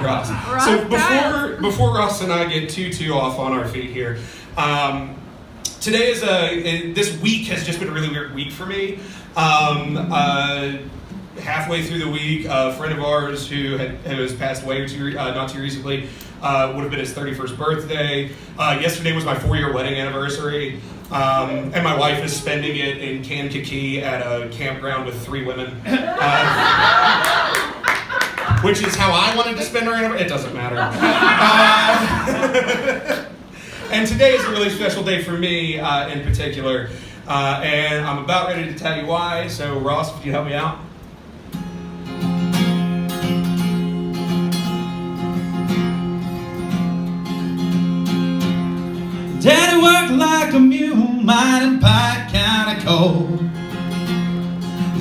Ross. So before Ross and I get too off on our feet here, today is this week has just been a really weird week for me. Halfway through the week, a friend of ours who has passed away not too recently would have been his 31st birthday. Yesterday was my 4-year wedding anniversary, and my wife is spending it in Kankakee at a campground with 3 women, which is how I wanted to spend our anniversary. It doesn't matter. And today is a really special day for me in particular, and I'm about ready to tell you why. So Ross, if you help me out. Daddy worked like a mule, mining Pike County coal.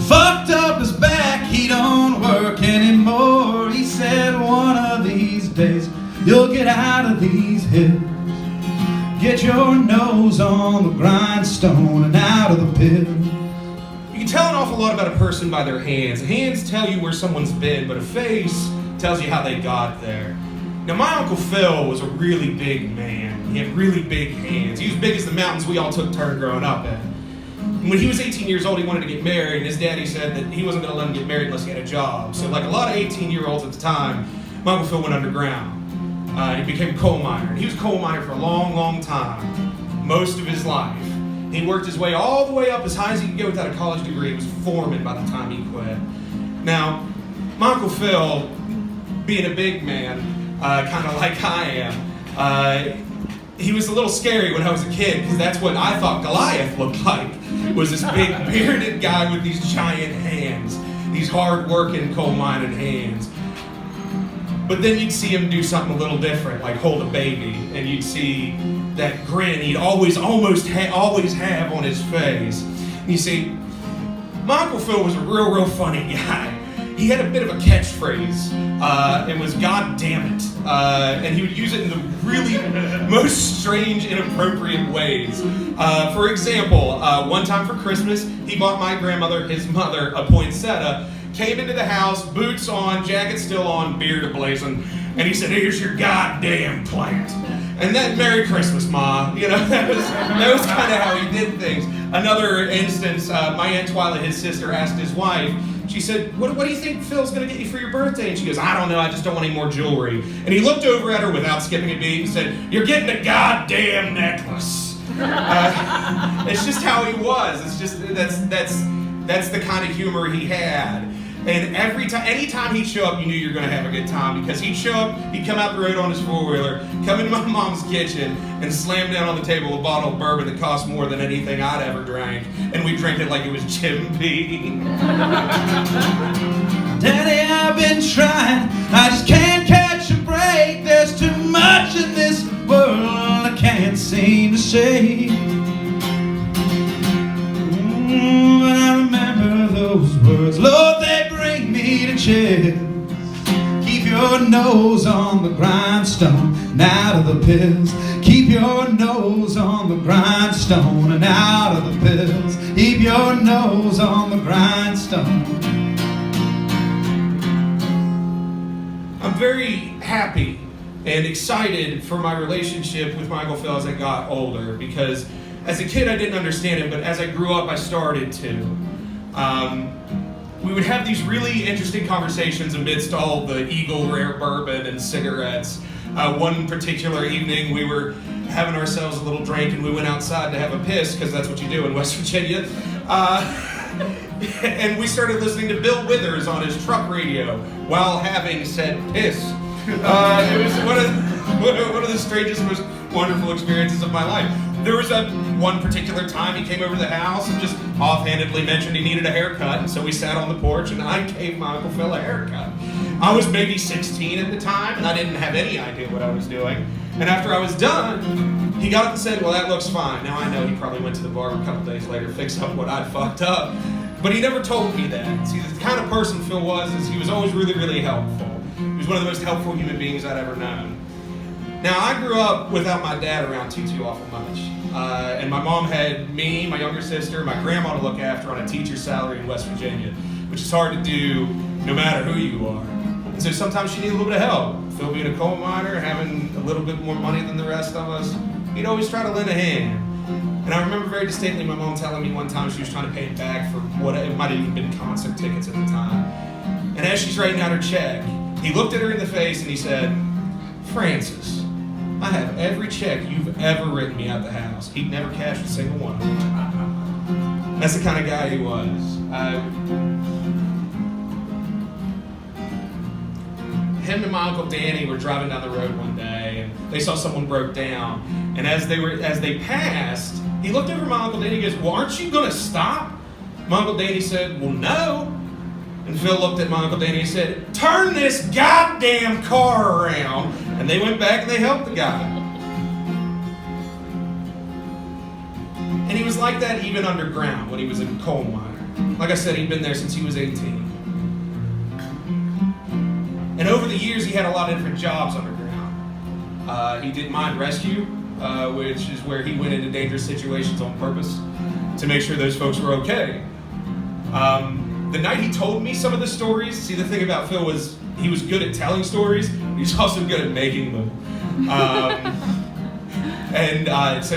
Fucked up his back, he don't work anymore. He said one of these days you'll get out of these hills, get your nose on the grindstone and out of the pit. You can tell an awful lot about a person by their hands. Hands tell you where someone's been, but a face tells you how they got there. Now, my Uncle Phil was a really big man. He had really big hands. He was big as the mountains we all took turn growing up in. And when he was 18 years old, he wanted to get married, and his daddy said that he wasn't going to let him get married unless he had a job. So like a lot of 18-year-olds at the time, my Uncle Phil went underground. He became a coal miner. And he was a coal miner for a long, long time, most of his life. He worked his way all the way up as high as he could go without a college degree. He was a foreman by the time he quit. Now, my Uncle Phil, being a big man, kind of like I am, he was a little scary when I was a kid, because that's what I thought Goliath looked like, was this big bearded guy with these giant hands, these hard-working coal-mining hands. But then you'd see him do something a little different, like hold a baby, and you'd see that grin he'd always have on his face. And you see, my Uncle Phil was a real funny guy. He had a bit of a catchphrase. It was "God damn it," and he would use it in the really most strange, inappropriate ways. For example, one time for Christmas, he bought my grandmother, his mother, a poinsettia. Came into the house, boots on, jacket still on, beard ablazing, and he said, "Here's your goddamn plant." And then, "Merry Christmas, Ma." You know, that was kind of how he did things. Another instance, my Aunt Twyla, his sister, asked his wife. She said, what do you think Phil's going to get you for your birthday? And she goes, "I don't know, I just don't want any more jewelry." And he looked over at her without skipping a beat and said, "You're getting a goddamn necklace." It's just how he was. It's just, that's the kind of humor he had. And anytime he'd show up, you knew you were going to have a good time, because he'd show up, he'd come out the road on his 4-wheeler, come into my mom's kitchen, and slam down on the table a bottle of bourbon that cost more than anything I'd ever drank, and we'd drink it like it was Jim Beam. Daddy, I've been trying, I just can't catch a break. There's too much in this world I can't seem to shake. When I remember those words, Lord, they bring me to chills. Keep your nose on the grindstone and out of the pills. Keep your nose on the grindstone and out of the pills. Keep your nose on the grindstone. I'm very happy and excited for my relationship with my Uncle Phil as I got older, because as a kid I didn't understand it, but as I grew up I started to. We would have these really interesting conversations amidst all the Eagle Rare bourbon and cigarettes. One particular evening we were having ourselves a little drink and we went outside to have a piss, because that's what you do in West Virginia. And we started listening to Bill Withers on his truck radio while having said piss. It was one of the strangest, most wonderful experiences of my life. There was one particular time he came over to the house and just offhandedly mentioned he needed a haircut, and so we sat on the porch and I gave my Uncle Phil a haircut. I was maybe 16 at the time, and I didn't have any idea what I was doing. And after I was done, he got up and said, "Well, that looks fine." Now I know he probably went to the bar a couple days later, fixed up what I'd fucked up. But he never told me that. See, the kind of person Phil was is he was always really helpful. He was one of the most helpful human beings I'd ever known. Now, I grew up without my dad around too awful much. And my mom had me, my younger sister, my grandma to look after on a teacher's salary in West Virginia, which is hard to do no matter who you are. And so sometimes she needed a little bit of help. Phil being a coal miner, having a little bit more money than the rest of us, he'd always try to lend a hand. And I remember very distinctly my mom telling me one time she was trying to pay it back for what it might have even been concert tickets at the time. And as she's writing out her check, he looked at her in the face and he said, "Francis, I have every check you've ever written me out the house." He'd never cashed a single one of them. That's the kind of guy he was. Him and my Uncle Danny were driving down the road one day, and they saw someone broke down. And as they passed, he looked over at my Uncle Danny and goes, "Well, aren't you going to stop?" My Uncle Danny said, "Well, no." And Phil looked at my Uncle Danny and said, "Turn this goddamn car around." And they went back and they helped the guy. And he was like that even underground when he was a coal miner. Like I said, he'd been there since he was 18. And over the years, he had a lot of different jobs underground. He did mine rescue, which is where he went into dangerous situations on purpose to make sure those folks were okay. The night he told me some of the stories, see, the thing about Phil was he was good at telling stories, but he was also good at making them. So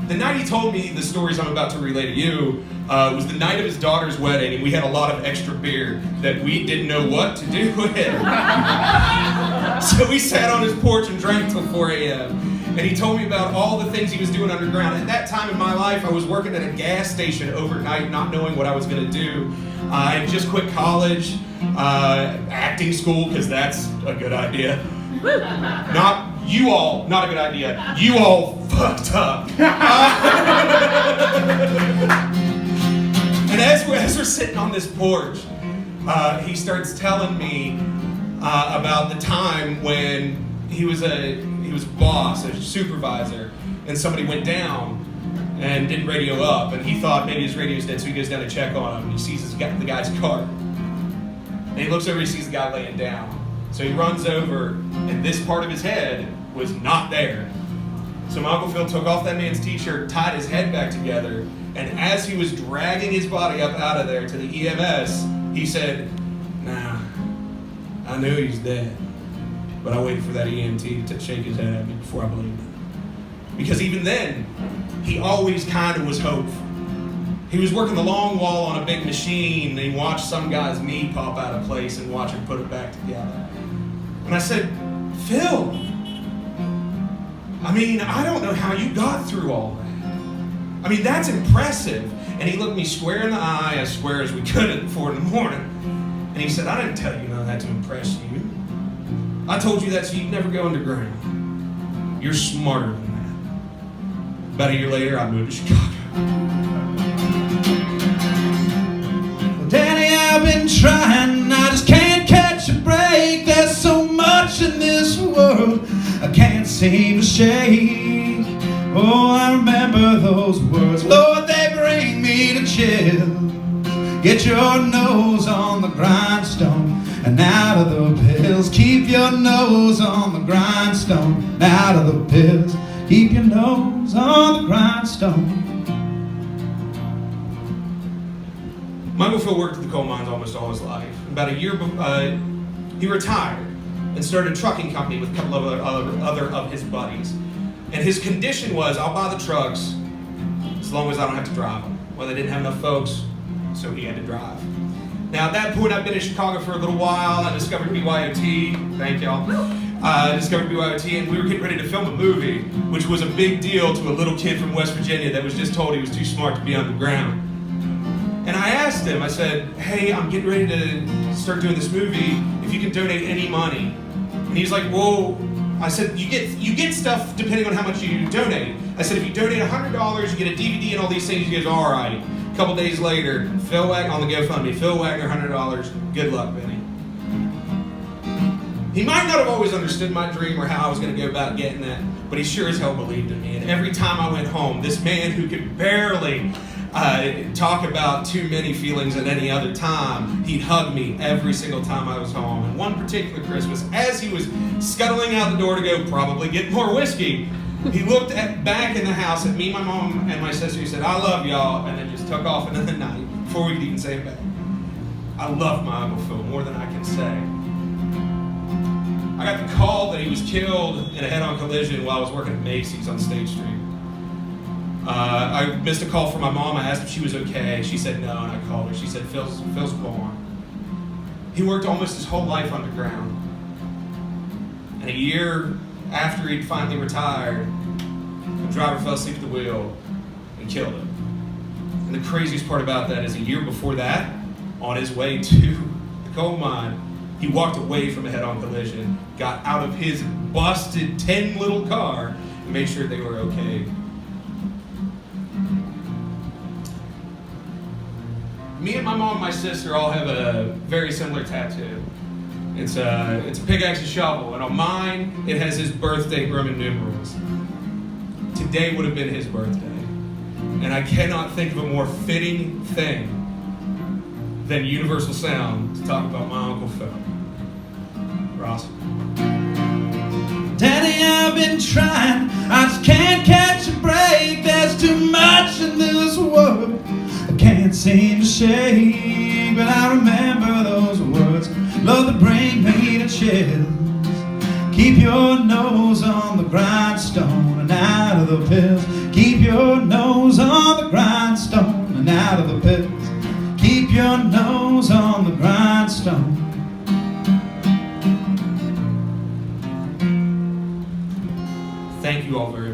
the night he told me the stories I'm about to relay to you was the night of his daughter's wedding, and we had a lot of extra beer that we didn't know what to do with. So we sat on his porch and drank till 4 a.m. And he told me about all the things he was doing underground. At that time in my life, I was working at a gas station overnight, not knowing what I was going to do. I had just quit college, acting school, because that's a good idea. Not you all, not a good idea. You all fucked up. And as we're sitting on this porch, he starts telling me about the time when he was a boss, a supervisor, and somebody went down and didn't radio up, and he thought maybe his radio's dead, so he goes down to check on him, and he sees the guy's cart. And he looks over, he sees the guy laying down. So he runs over, and this part of his head was not there. So my Uncle Phil took off that man's t-shirt, tied his head back together, and as he was dragging his body up out of there to the EMS, he said, "Nah, I knew he's dead, but I waited for that EMT to shake his head at me before I believed it." Because even then, he always kind of was hopeful. He was working the long wall on a big machine, and he watched some guy's knee pop out of place and watch him put it back together. And I said, "Phil, I mean, I don't know how you got through all that. I mean, that's impressive." And he looked me square in the eye, as square as we could at 4 in the morning. And he said, "I didn't tell you none of that to impress you. I told you that so you'd never go underground. You're smarter than that." About a year later, I moved to Chicago. Well, Daddy, I've been trying, I just can't catch a break. There's so much in this world I can't seem to shake. Oh, I remember those words, Lord, they bring me to chills. Get your nose on the grindstone and out of the pills. Keep your nose on the grindstone and out of the pills. Keep your nose on the grindstone. My Uncle Phil worked at the coal mines almost all his life. About a year before, he retired and started a trucking company with a couple of other of his buddies. And his condition was, I'll buy the trucks as long as I don't have to drive them. Well, they didn't have enough folks, so he had to drive. Now, at that point, I've been in Chicago for a little while. I discovered BYOT. Thank y'all. I discovered BYOT, and we were getting ready to film a movie, which was a big deal to a little kid from West Virginia that was just told he was too smart to be underground. And I asked him, I said, "Hey, I'm getting ready to start doing this movie, if you can donate any money." And he's like, "Well," I said, you get stuff depending on how much you donate. I said, "If you donate $100, you get a DVD and all these things." He goes, "All right." A couple days later, Phil Wagner on the GoFundMe, Phil Wagner, $100. Good luck, Vinny. He might not have always understood my dream or how I was going to go about getting that, but he sure as hell believed in me. And every time I went home, this man who could barely talk about too many feelings at any other time, he'd hug me every single time I was home. And one particular Christmas, as he was scuttling out the door to go probably get more whiskey, he looked back in the house at me, my mom, and my sister. He said, "I love y'all," and then just took off into the night before we could even say it back. I love my Uncle Phil more than I can say. I got the call that he was killed in a head-on collision while I was working at Macy's on State Street. I missed a call from my mom. I asked if she was okay. She said no, and I called her. She said, Phil's gone. He worked almost his whole life underground. And a year after he'd finally retired, the driver fell asleep at the wheel and killed him. And the craziest part about that is a year before that, on his way to the coal mine, he walked away from a head-on collision, got out of his busted 10 little car, and made sure they were okay. Me and my mom and my sister all have a very similar tattoo. It's a pickaxe and shovel, and on mine, it has his birthday Roman numerals. Today would have been his birthday. And I cannot think of a more fitting thing than Universal Sound to talk about my Uncle Phil. Ross. Daddy, I've been trying, I just can't catch a break. There's too much in this world I can't seem to shake. But I remember those words, Lord, that bring me to chills. Keep your nose on the grindstone and out of the pills. Keep your nose on the grindstone and out of the pills. Keep your nose on the grindstone. Thank you all very much.